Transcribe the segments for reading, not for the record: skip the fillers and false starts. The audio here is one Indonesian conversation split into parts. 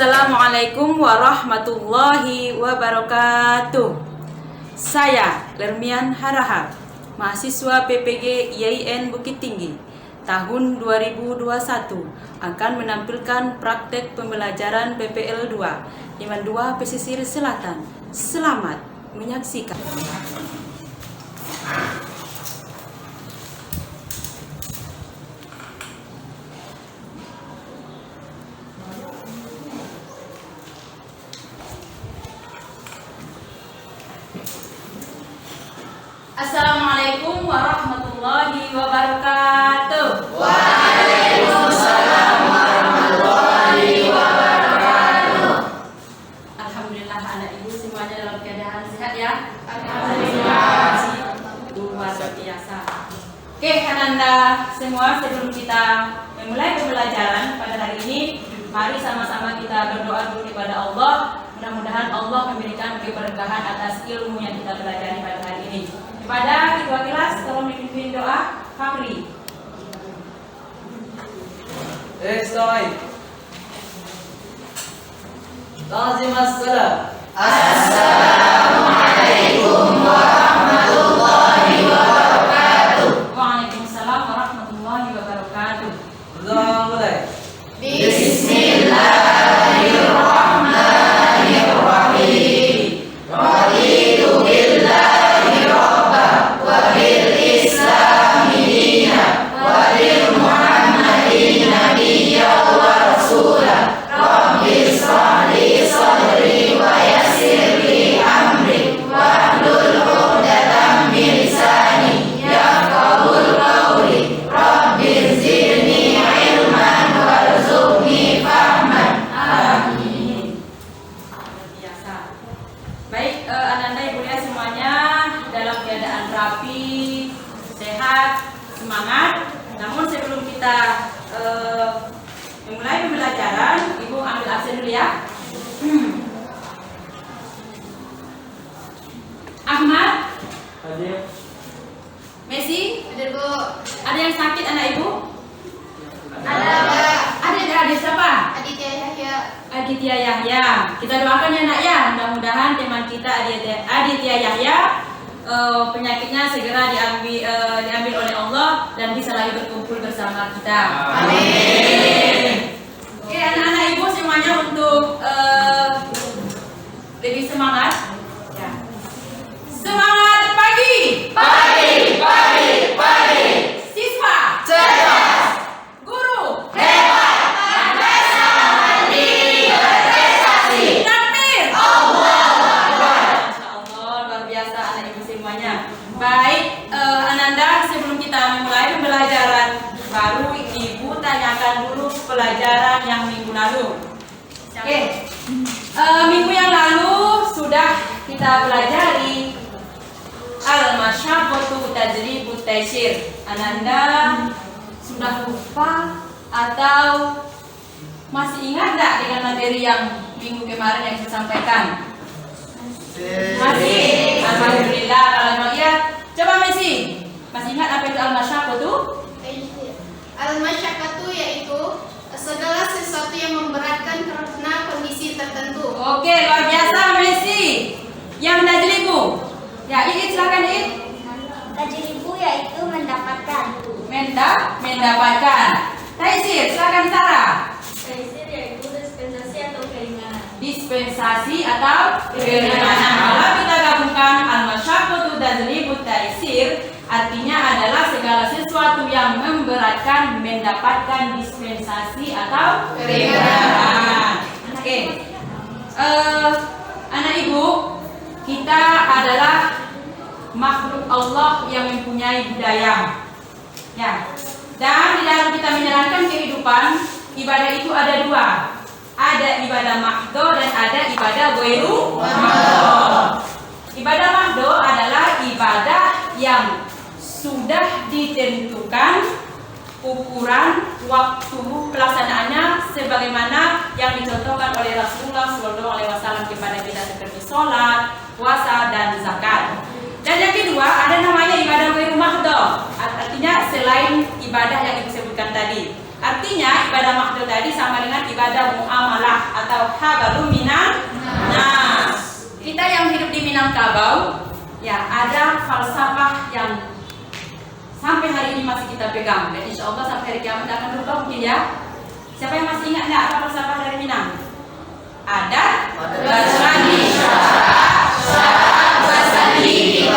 Assalamualaikum warahmatullahi wabarakatuh. Saya Lermian Harahap, mahasiswa PPG IAIN Bukit Tinggi tahun 2021, akan menampilkan praktek pembelajaran PPL 2 Liman 2 Pesisir Selatan. Selamat menyaksikan. Assalamualaikum warahmatullahi wabarakatuh. Waalaikumsalam warahmatullahi wabarakatuh. Alhamdulillah anak ibu semuanya dalam keadaan sehat ya. Alhamdulillah. Luar biasa. Oke, Ananda semua, sebelum kita memulai pembelajaran pada hari ini, mari sama-sama kita berdoa dulu kepada Allah. Mudah-mudahan Allah memberikan keberkahan atas ilmu yang kita pelajari pada hari ini. Kepada ketua kelas, tolong dipimpin doa. Fahri. Stoi. Lazim assalam. Assalamualaikum warahmatullahi wabarakatuh. Waalaikumsalam warahmatullahi wabarakatuh. Berdoa mulai. Bismillahirrahmanirrahim. Raditu billahi rabba wa bil islami dina wa bil muhammadin nabiyya wa rasula. Rabbi ishrah li sadri wa yassir li amri wahlul 'uqdatam min lisani yafqahul qawli. Rabbi zidni ilman warzuqni fahman. Amin. Biasa. Baik, Ananda Ibu Lia semuanya dalam keadaan rapi, sehat, semangat. Namun sebelum kita memulai pembelajaran, Ibu ambil absen dulu ya. Ahmad, Hadir. Messi, Hadir, Bu. ada yang sakit anak Ibu? Ada, Pak. Ada siapa? Aditya Yahya. Aditya Yahya. Kita doakan ya nak ya, mudah-mudahan teman kita Aditya Yahya penyakitnya segera diambil oleh Allah dan bisa lagi berkumpul bersama kita. Amin. Oke, anak-anak ibu semuanya untuk lebih semangat. Ya. Semangat pagi. Pagi, pagi, pagi. Siswa. Cerdas. Guru. Hebat. Berbeza mandiri berprestasi. Takbir. Allahu Akbar. Masya Allah, luar biasa anak ibu semuanya. Baik, Ananda, sebelum kita memulai pembelajaran baru, ibu tanyakan dulu pelajaran yang minggu lalu. Oke, minggu yang lalu sudah kita pelajari al-masyaqqatu tajlibut taysir. Ananda sudah lupa atau masih ingat nggak dengan materi yang minggu kemarin yang saya sampaikan? Masih? Alhamdulillah. Kalau memang iya, coba Messi. Masih ingat apa itu al-masyaqqatu? Al-masyaqqatu yaitu segala sesuatu yang memberatkan karena kondisi tertentu. Oke, luar biasa Messi. Yang tajlibu. Ya, Iit silakan Iit. Tajribu yaitu mendapatkan. Mendapatkan. Taisir, silakan Sarah. Taisir yaitu dispensasi atau keringanan. Dispensasi atau keringanan. Kalau kita gabungkan al-masyaqqatu tajlibut taisir, artinya adalah segala sesuatu yang memberatkan mendapatkan dispensasi atau keringanan. Oke. Anak ibu, kita adalah makhluk Allah yang mempunyai budaya. Ya. Dan di dalam kita menjalankan kehidupan, ibadah itu ada dua. Ada ibadah mahdo dan ada ibadah ghairu mahdo. Ibadah mahdo adalah ibadah yang sudah ditentukan ukuran waktu pelaksanaannya sebagaimana yang dicontohkan oleh Rasulullah SAW kepada kita seperti sholat, puasa, dan zakat. Dan yang kedua ada namanya ibadah ghairu mahdo, artinya selain ibadah yang disebutkan tadi. Artinya ibadah makhdul tadi sama dengan ibadah muamalah atau habalum minan nas. Kita yang hidup di Minangkabau, ya ada falsafah yang sampai hari ini masih kita pegang. Dan insya Allah sampai hari kiamat akan berubah mungkin ya. Siapa yang masih ingat nggak apa falsafah dari Minang? Adat, bersandi, syarat, bersandi,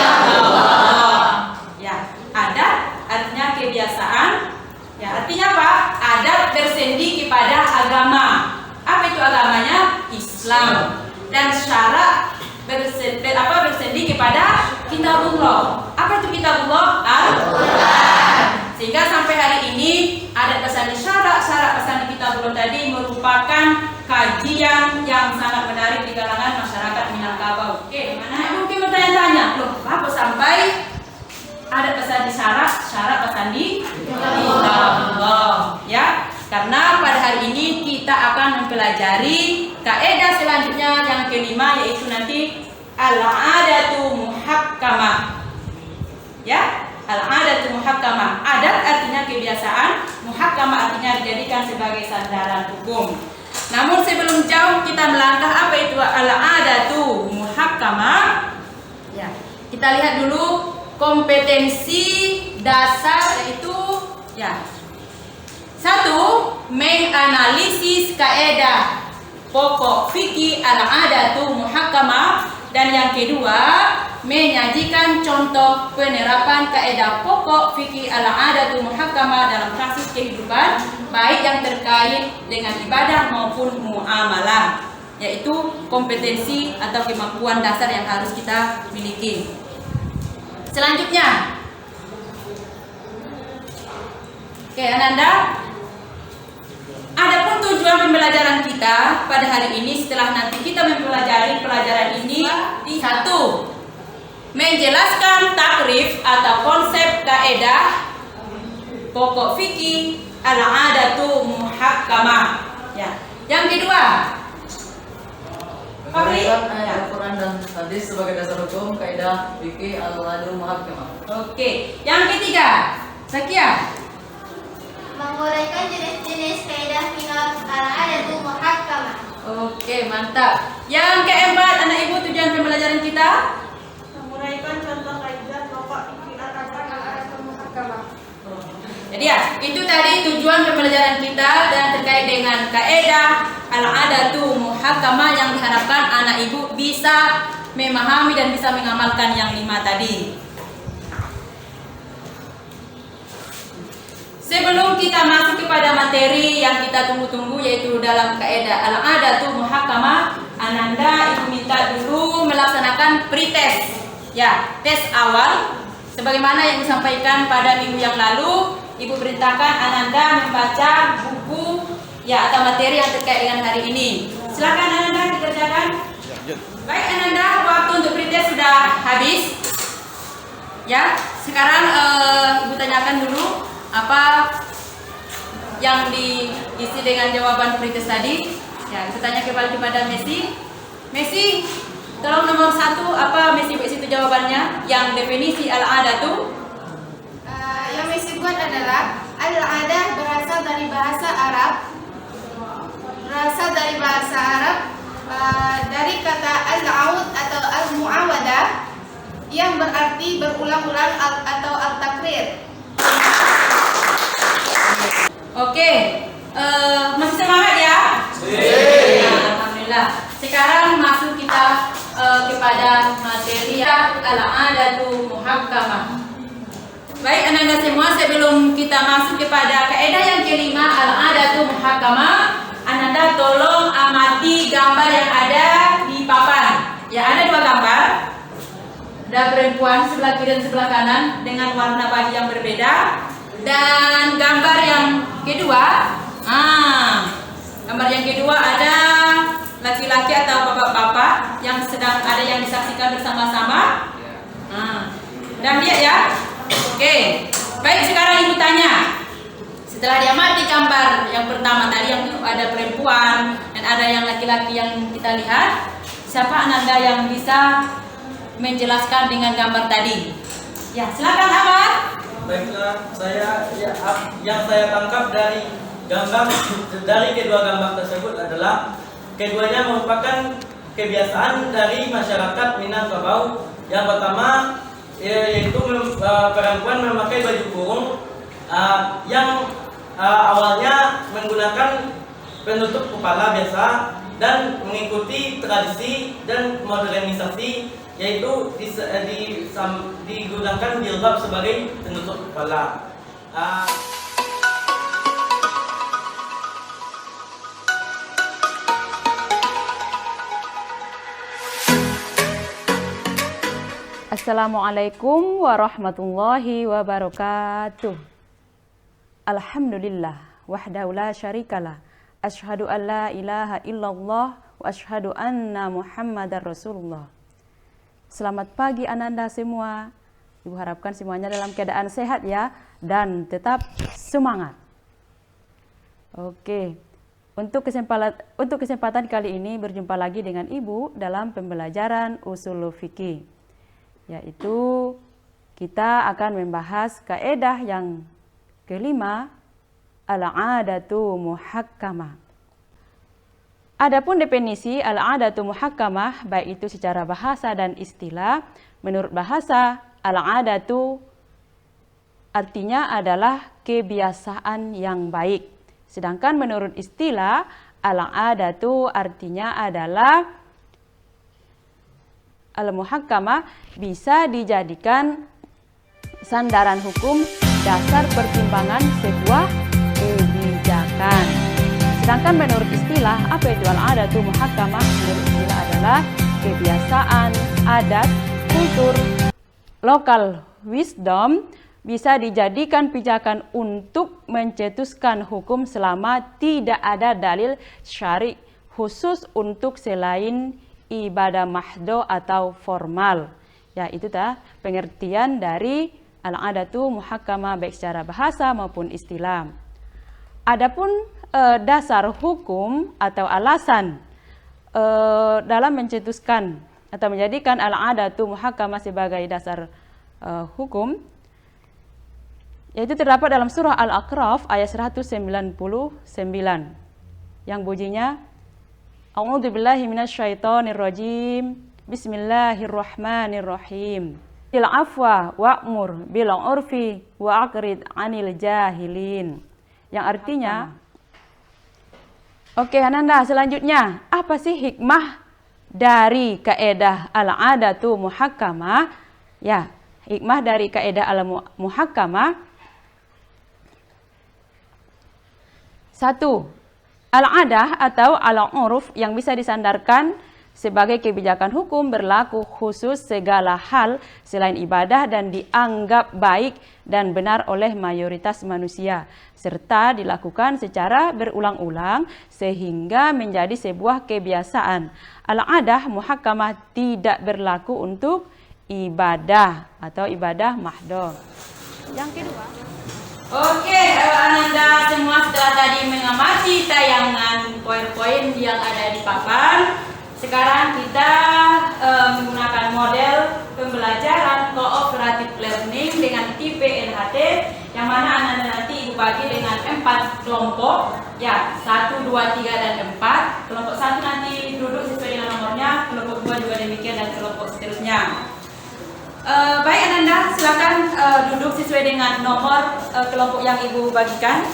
ya, adat artinya kebiasaan. Ya, artinya apa? Adat bersendi kepada agama. Apa itu agamanya? Islam. Dan syarat bersendi kepada kitabullah. Apa itu kitabullah? Al-Quran. Sehingga sampai hari ini adat pesandi syarat pesandi kitabullah tadi merupakan kajian yang sangat menarik di kalangan masyarakat Minangkabau. Oke, mana mungkin bertanya-tanya, loh, apa sampai adat pesandi syarat pesandi kitabullah? Ya, karena pada hari ini kita akan mempelajari kaidah selanjutnya yang kelima, yaitu nanti al-adatu muhakkamah. Ya, al-adatu muhakkamah. Adat artinya kebiasaan, muhakkamah artinya dijadikan sebagai sandaran hukum. Namun sebelum jauh kita melangkah apa itu al-adatu muhakkamah, ya, kita lihat dulu kompetensi dasar, yaitu ya, satu, menganalisis kaidah pokok fikih al-adatu muhakkamah, dan yang kedua menyajikan contoh penerapan kaidah pokok fikih al-adatu muhakkamah dalam kasus kehidupan, baik yang terkait dengan ibadah maupun muamalah, yaitu kompetensi atau kemampuan dasar yang harus kita miliki. Selanjutnya, oke Ananda, adapun tujuan pembelajaran kita pada hari ini setelah nanti kita mempelajari pelajaran ini, satu, menjelaskan takrif atau konsep kaidah pokok fikih al-adatu muhakkamah. Ya. Yang kedua, Mengenalkan ayat Al-Quran dan hadis sebagai dasar hukum kaidah fikih al-adatu muhakkamah. Oke. Yang ketiga, Zakia, Menguraikan jenis-jenis kaidah fikih al-adatu muhakkamah. Oke, mantap. Yang keempat, anak ibu, tujuan pembelajaran kita Menguraikan contoh kaidah pokok fikih al-adatu muhakkamah. Jadi ya, itu tadi tujuan pembelajaran kita dan terkait dengan kaidah al-adatu muhakkamah yang diharapkan anak ibu bisa memahami dan bisa mengamalkan yang 5 tadi. Sebelum kita masuk kepada materi yang kita tunggu-tunggu, yaitu dalam kaidah al-adatu muhakkamah, Ananda ibu minta dulu melaksanakan pretest. Ya, tes awal sebagaimana yang disampaikan pada minggu yang lalu. Ibu perintahkan Ananda membaca buku ya atau materi yang terkait dengan hari ini. Silakan Ananda dikerjakan. Baik Ananda, waktu untuk pretest sudah habis. Ya, sekarang ibu tanyakan dulu apa yang diisi dengan jawaban pretest tadi. Ya, kita tanya kepada Messi. Messi, tolong nomor 1 apa Messi buat situ jawabannya? Yang definisi al-adatu. Yang Messi buat adalah al-adah berasal dari bahasa Arab. Dari kata al-aud atau al-muawadah yang berarti berulang-ulang atau al-takrir. Oke, masih semangat ya? Nah, alhamdulillah. Sekarang masuk kita kepada materi al-adatu muhakkamah. Baik Ananda semua, sebelum kita masuk kepada kaidah yang kelima al-adatu muhakkamah, Ananda tolong amati gambar yang ada di papan. Ya, ada 2 gambar. Ada perempuan sebelah kiri dan sebelah kanan dengan warna baju yang berbeda. Dan gambar yang kedua, gambar yang kedua ada laki-laki atau bapak-bapak yang sedang ada yang disaksikan bersama-sama. Dan lihat ya. Oke, baik sekarang ibu tanya. Setelah diamati gambar yang pertama tadi yang ada perempuan dan ada yang laki-laki yang kita lihat, siapa Ananda yang bisa menjelaskan dengan gambar tadi? Ya, silakan Ahmad. Baiklah, yang saya tangkap dari gambar dari kedua gambar tersebut adalah keduanya merupakan kebiasaan dari masyarakat Minangkabau. Yang pertama yaitu perempuan memakai baju kurung yang awalnya menggunakan penutup kepala biasa dan mengikuti tradisi dan modernisasi, yaitu digunakan jilbab sebagai penutup kepala. Assalamualaikum warahmatullahi wabarakatuh. Alhamdulillah wahdahu la syarikalah, asyhadu an la ilaha illallah wa asyhadu anna Muhammadar Rasulullah. Selamat pagi Ananda semua. Ibu harapkan semuanya dalam keadaan sehat ya, dan tetap semangat. Oke. Untuk kesempatan kali ini berjumpa lagi dengan Ibu dalam pembelajaran usul fikih. Yaitu kita akan membahas kaidah yang kelima, al-'adatu muhakkamah. Adapun definisi al-'adatu muhakkamah baik itu secara bahasa dan istilah. Menurut bahasa, al-'adatu artinya adalah kebiasaan yang baik. Sedangkan menurut istilah, al-'adatu artinya adalah al-muhakkamah bisa dijadikan sandaran hukum, dasar pertimbangan sebuah kebijakan. Sedangkan menurut istilah, apa itu al-'adatu muhakkamah? Menurut istilah adalah kebiasaan, adat, kultur, local wisdom bisa dijadikan pijakan untuk mencetuskan hukum selama tidak ada dalil syar'i khusus untuk selain ibadah mahdo atau formal. Ya, itu pengertian dari al-'adatu muhakkamah baik secara bahasa maupun istilah. Adapun dasar hukum atau alasan dalam mencetuskan atau menjadikan al-'adatu muhakkamah sebagai dasar hukum, yaitu terdapat dalam surah Al-A'raf ayat 199 yang bunyinya, A'udzu billahi minasyaitonir rajim. Bismillahirrahmanirrahim. Bil afwa wa'mur bil 'urfi wa aqrid 'anil jahilin. Yang artinya, oke Ananda, selanjutnya apa sih hikmah dari kaidah al-'adatu muhakkamah? Ya, hikmah dari kaidah al-muhakkamah. 1. Al-'adah atau al-'urf yang bisa disandarkan sebagai kebijakan hukum berlaku khusus segala hal selain ibadah dan dianggap baik dan benar oleh mayoritas manusia, serta dilakukan secara berulang-ulang sehingga menjadi sebuah kebiasaan. Al-'adah muhakkamah tidak berlaku untuk ibadah atau ibadah mahdoh. Yang kedua, oke, Ananda semua setelah tadi mengamati tayangan poin-poin yang ada di papan. Sekarang kita menggunakan model pembelajaran cooperative learning dengan tipe NHT, yang mana Ananda nanti Ibu bagi dengan 4 kelompok, ya 1, 2, 3, dan 4. Kelompok 1 nanti duduk sesuai dengan nomornya, kelompok 2 juga demikian, dan kelompok seterusnya. Baik Ananda, silakan duduk sesuai dengan nomor kelompok yang Ibu bagikan.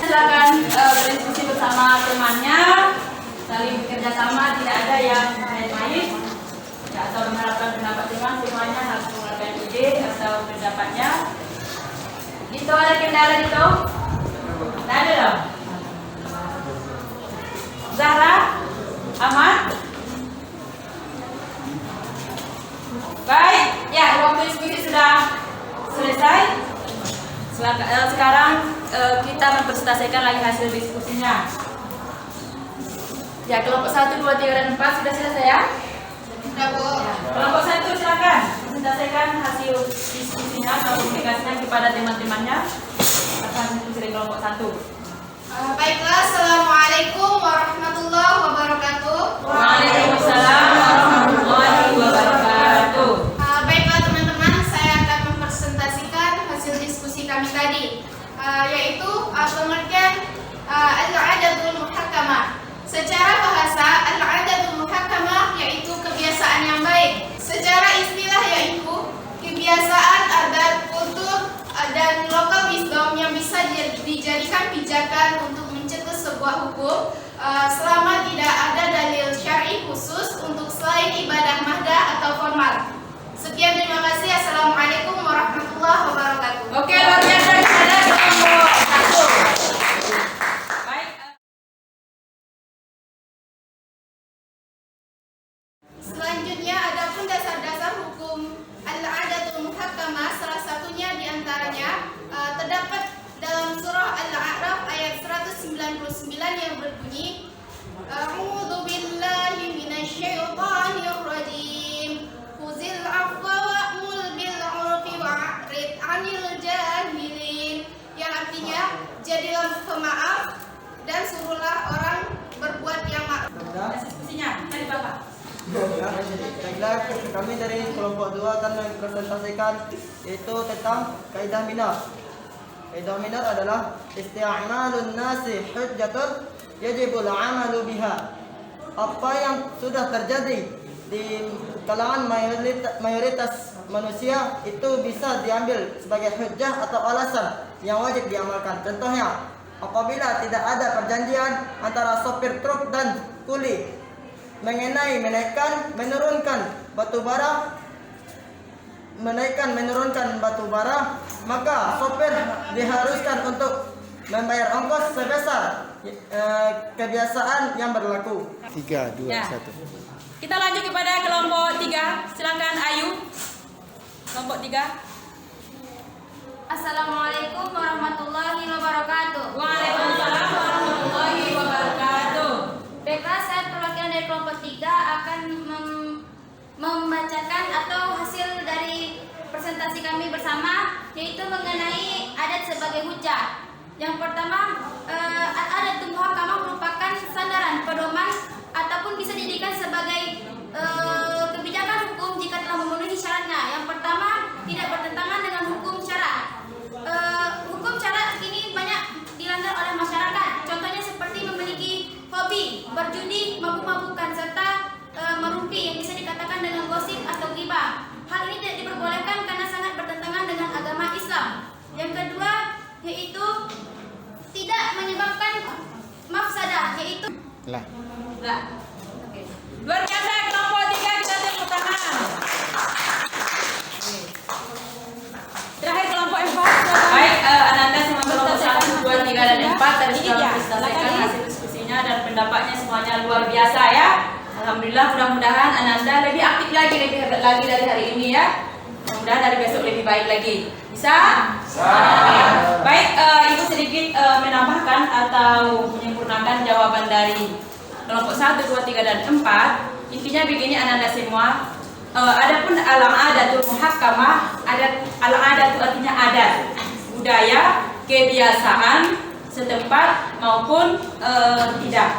Silakan berdiskusi bersama temannya, saling bekerja sama, tidak ada yang main-main ya, atau mengharapkan pendapat teman. Semuanya harus mengeluarkan ide atau pendapatnya. Dito, ada kendala Dito? Tidak ada dong? Zahra? Aman? Baik, ya waktu diskusi sudah selesai. Sekarang kita mempresentasikan lagi hasil diskusinya. Ya, kelompok 1, 2, 3, dan 4 sudah selesai ya? Sudah, Bu. Ya. Kelompok 1 silakan presentasikan hasil diskusinya atau komunikasinya kepada teman-temannya. Akan diskusi dari kelompok 1. Baiklah, Assalamualaikum warahmatullahi wabarakatuh. Waalaikumsalam warahmatullahi wabarakatuh. Baiklah teman-teman, saya akan mempresentasikan hasil diskusi kami tadi, yaitu pengertian al-'adatul muhakkamah. Secara bahasa, al-'adatul muhakkamah yaitu kebiasaan yang baik. Secara istilah yaitu kebiasaan, adat, kultur, dan local wisdom yang bisa dijadikan pijakan untuk mencetus sebuah hukum selama tidak ada dalil syar'i khusus untuk selain ibadah mahdah atau formal. Sekian, terima kasih. Assalamualaikum warahmatullahi wabarakatuh. Oke, luar biasa kepada kelompok 1. Baik. Selanjutnya, adapun dasar-dasar hukum al-'adatul muhakkamah, salah satunya diantaranya terdapat dalam surah Al-A'raf ayat 199 yang berbunyi, A'udzu billahi minasyaitonir rajim. Khuzil 'afwa wa'mur bil 'urfi wa'rid 'anil jahilin. Yang artinya, jadilah pemaaf dan suruhlah orang berbuat yang ma'ruf. Diskusinya dari Bapak. Ya, baiklah, kami dari kelompok 2 akan mempresentasikan yaitu tentang kaidah minar. Kaidah minar adalah isti'malun nasi hujjatun yajibul 'amalu biha. Apa yang sudah terjadi di kalangan mayoritas manusia itu bisa diambil sebagai hujjah atau alasan yang wajib diamalkan. Contohnya, apabila tidak ada perjanjian antara sopir truk dan kuli mengenai menaikkan menurunkan batu bara, maka sopir diharuskan untuk membayar ongkos sebesar kebiasaan yang berlaku. 3, 2, Ya. 1. Kita lanjut kepada kelompok 3. Silakan Ayu. Kelompok 3. Assalamualaikum warahmatullahi wabarakatuh. Waalaikumsalam warahmatullahi wabarakatuh. Baiklah, saya perwakilan dari kelompok 3 akan membacakan atau hasil dari presentasi kami bersama, yaitu mengenai adat sebagai hujjah. Yang pertama, adat muhakkamah merupakan sandaran pedoman ataupun bisa dijadikan sebagai kebijakan hukum jika telah memenuhi syaratnya. Yang pertama, tidak bertentangan dengan hukum syarak. Hukum syarak ini banyak dilanggar oleh masyarakat. Contohnya seperti memiliki hobi berjudi, mabuk-mabukan, serta merumpi yang bisa dikatakan dengan gosip atau ghibah. Hal ini tidak diperbolehkan karena sangat bertentangan dengan agama Islam. Yang kedua, yaitu tidak menyebabkan mafsadah, yaitu Lah. Oke. Luar biasa kelompok 3, kita tepuk tangan. Terakhir kelompok 4. Baik, Ananda sama kelompok 1, 2, 3 dan 4 tadi sudah presentasikan hasil diskusinya dan pendapatnya semuanya luar biasa ya. Alhamdulillah, mudah-mudahan Ananda lebih aktif lagi dari hari ini ya. Mudah-mudahan dari besok lebih baik lagi. Bisa? Baik, Ibu sedikit menambahkan atau menyempurnakan jawaban dari kelompok 1, 2, 3 dan 4. Intinya begini Ananda semua. Adapun al-'adatul muhakkamah, al-'adat itu artinya adat, budaya, kebiasaan setempat maupun tidak.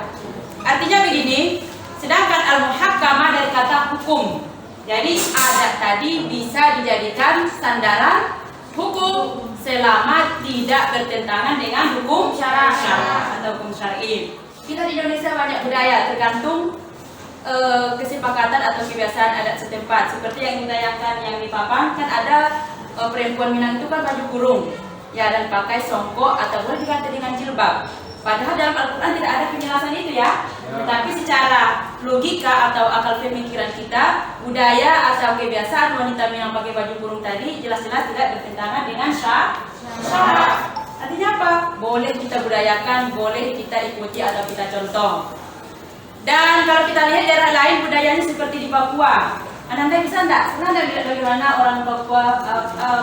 Artinya begini, sedangkan al-muhakkamah dari kata hukum. Jadi adat tadi bisa dijadikan sandaran hukum selama tidak bertentangan dengan hukum syara atau hukum syar'i. Kita di Indonesia banyak budaya tergantung kesepakatan atau kebiasaan adat setempat. Seperti yang ditayangkan yang di papan, kan ada perempuan Minang itu kan baju kurung ya, dan pakai songkok atau boleh diganti dengan jilbab. Padahal dalam Al-Quran tidak ada penjelasan itu ya. Tetapi secara logika atau akal pemikiran kita, budaya atau kebiasaan wanita Minang pakai baju kurung tadi jelas-jelas tidak bertentangan dengan syara. Artinya apa? Boleh kita budayakan, boleh kita ikuti atau kita contoh. Dan kalau kita lihat daerah lain budayanya seperti di Papua, Ananda bisa enggak? Pernah enggak lihat bagaimana orang Papua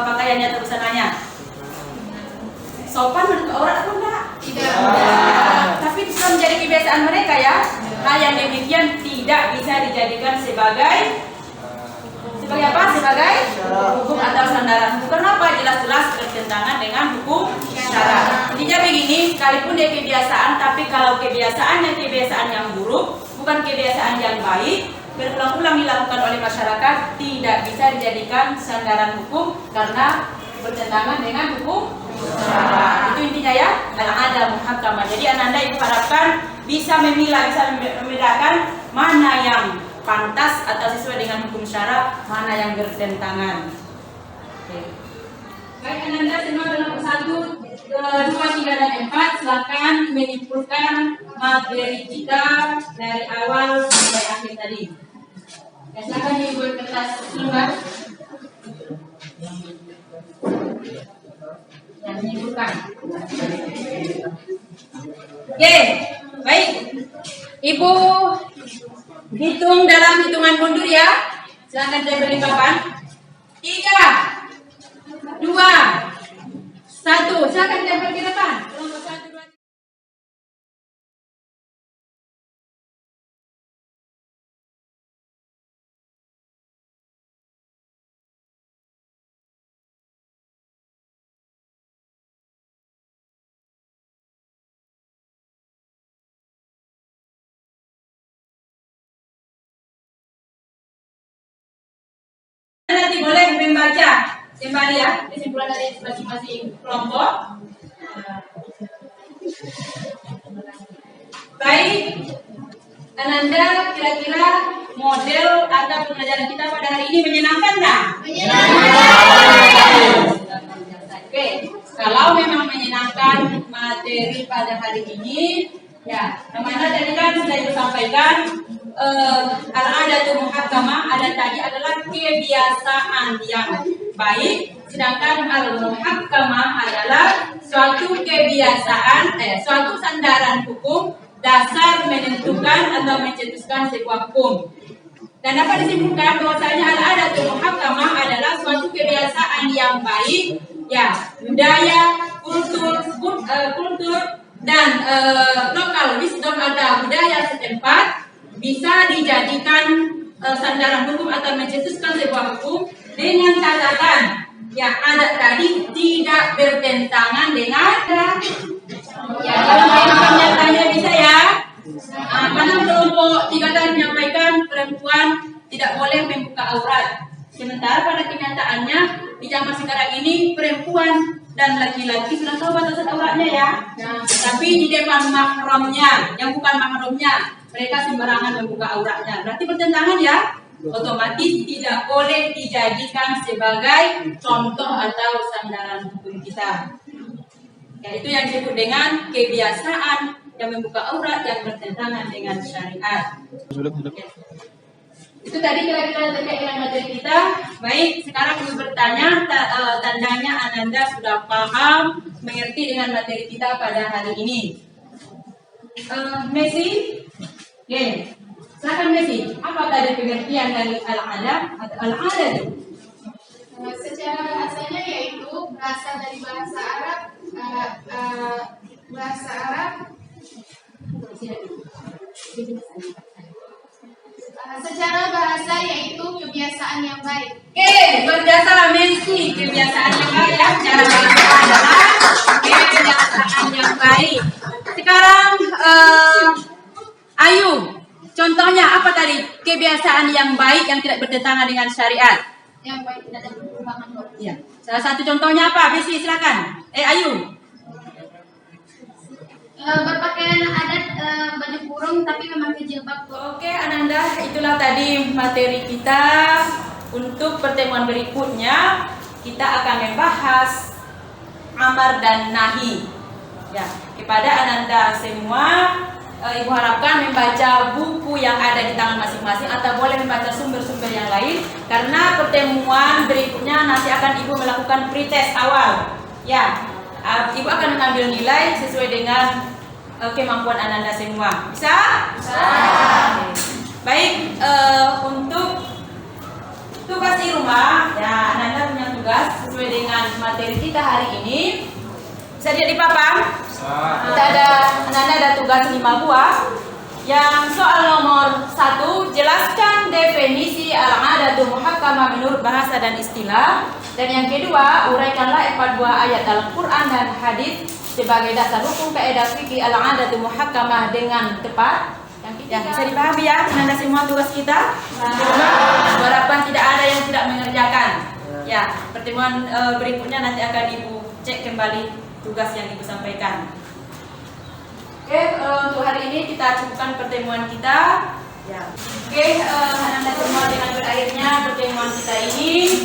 pakaiannya atau busananya? Sopan menurut orang atau enggak? Tidak. Tapi itu sudah menjadi kebiasaan mereka ya. Hal yang demikian tidak bisa dijadikan sebagai Sebagai apa? Sebagai hukum atau sandaran. Kenapa? Jelas-jelas bertentangan dengan hukum syara. Intinya begini, sekalipun dia kebiasaan, tapi kalau kebiasaannya kebiasaan yang buruk, bukan kebiasaan yang baik, berulang-ulang dilakukan oleh masyarakat, tidak bisa dijadikan sandaran hukum karena bertentangan dengan hukum syara. Itu intinya ya, al-'adah muhakkamah. Jadi Ananda ibu harapkan bisa memilah, bisa membedakan mana yang pantas atau sesuai dengan hukum syara, mana yang bertentangan. Oke. Baik Ananda semua dalam 1, 2, 3 dan 4 silakan menyimpulkan materi kita dari awal sampai akhir tadi. Ya, silakan dibuat kertas lembar. Yang menyimpulkan. Oke, baik. Ibu hitung dalam hitungan mundur ya. Silakan saya beri papan. 3, 2, 1. Silakan tempel ke depan. 1, 2, 3. Nanti boleh membaca kembali ya kesimpulan dari masing-masing kelompok. Baik, Ananda kira-kira model atau pembelajaran kita pada hari ini menyenangkan tak? Oke, kalau memang menyenangkan materi pada hari ini, ya, namanya tadi kan sudah ibu sampaikan. Al-'adatul muhakkamah ada tadi adalah kebiasaan yang baik, sedangkan al-muhakkamah adalah suatu kebiasaan, suatu sandaran hukum dasar menentukan atau mencetuskan sebuah hukum. Dan dapat disimpulkan bahwasanya al-'adatul muhakkamah adalah suatu kebiasaan yang baik, ya, budaya, kultur dan lokal wisdom atau budaya setempat bisa dijadikan sandaran hukum atau mencetuskan sebuah hukum dengan catatan yang ada tadi tidak bertentangan dengan ya, kalau kehidupan nyatanya bisa ya. Karena kelompok 3 tadi menyampaikan perempuan tidak boleh membuka aurat, sementara pada kenyataannya di zaman sekarang ini perempuan dan laki-laki sudah tahu batasan auratnya ya. Tapi di depan mahramnya yang bukan mahramnya mereka sembarangan membuka auratnya, berarti bertentangan ya, otomatis tidak boleh dijadikan sebagai contoh atau sandaran hukum kita. Yaitu yang disebut dengan kebiasaan yang membuka aurat yang bertentangan dengan syariat. Itu tadi kira-kira terkait dengan materi kita. Baik, sekarang kami bertanya, tandanya Ananda sudah paham, mengerti dengan materi kita pada hari ini. Messi? Oke, silakan Messi. Apa tadi pengertian dari al-'adah? Al-'adah itu Secara bahasanya yaitu berasal dari bahasa Arab. Secara bahasa yaitu kebiasaan yang baik. Oke, berdasar Messi, kebiasaan yang baik ya. Cara bahasa adalah kebiasaan yang baik. Sekarang Ayu, contohnya apa tadi? Kebiasaan yang baik yang tidak bertentangan dengan syariat. Yang baik tidak ada perubahan. Iya. Salah satu contohnya apa? Messi, silakan. Ayu. Berpakaian adat baju kurung tapi memakai jilbab. Oke, Ananda, itulah tadi materi kita. Untuk pertemuan berikutnya kita akan membahas amar dan nahi. Ya, kepada Ananda semua, Ibu harapkan membaca buku yang ada di tangan masing-masing atau boleh membaca sumber-sumber yang lain, karena pertemuan berikutnya nanti akan Ibu melakukan pretest awal. Ya, Ibu akan mengambil nilai sesuai dengan kemampuan Ananda semua. Bisa? Bisa. Baik, untuk tugas di rumah, ya Ananda punya tugas sesuai dengan materi kita hari ini. Bisa dilihat di papan? Kita ada, Ananda ada tugas 5 buah. Yang soal nomor 1, jelaskan definisi al-'adatu muhakkamah menurut bahasa dan istilah. Dan yang kedua, uraikanlah 4 buah ayat dalam Quran dan hadis sebagai dasar hukum kaidah fikih al-'adatu muhakkamah dengan tepat. Yang bisa dipahami ya, Anda semua tugas kita. Harapan tidak ada yang tidak mengerjakan. Ya, pertemuan berikutnya nanti akan Ibu cek kembali tugas yang Ibu sampaikan. Oke, untuk hari ini kita cukupkan pertemuan kita. Ya. Oke, Anda semua dengan berakhirnya pertemuan kita ini,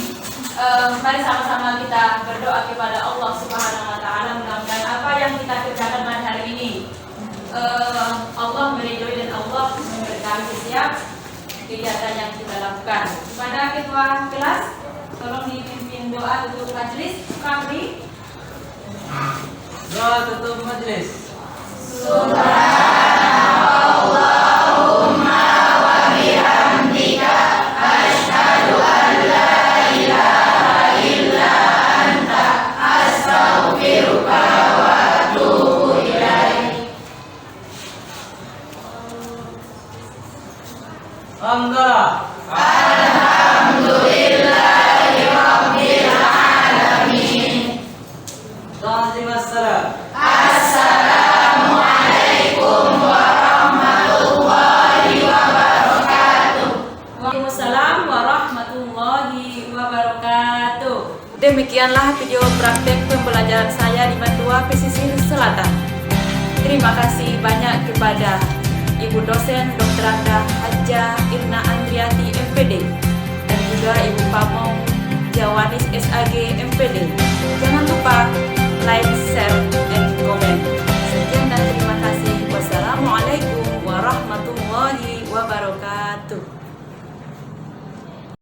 mari sama-sama kita berdoa kepada Allah Subhanahu wa taala, mudah-mudahan apa yang kita kerjakan pada hari ini Allah meridhoi dan Allah memberkahi setiap kegiatan yang kita lakukan. Kepada ketua kelas, tolong dipimpin doa tutup majelis. Kami Doa tutup majelis. Subhanallahumma wa bihamdika asyhadu an la ilaha illa anta astaghfiruka wa atubu ilaik. Alhamdulillah. Alhamdulillahi rabbil alamin. Ta'zim assalam. Assalamualaikum warahmatullahi wabarakatuh. Waalaikumsalam warahmatullahi wabarakatuh. Demikianlah video praktek pembelajaran saya di Mandua Pesisir Selatan. Terima kasih banyak kepada Ibu dosen Dr. Anda Hajjah Irna Andriati MPD dan juga Ibu Pamong Jawanis SAG MPD. Jangan lupa like, share, and comment.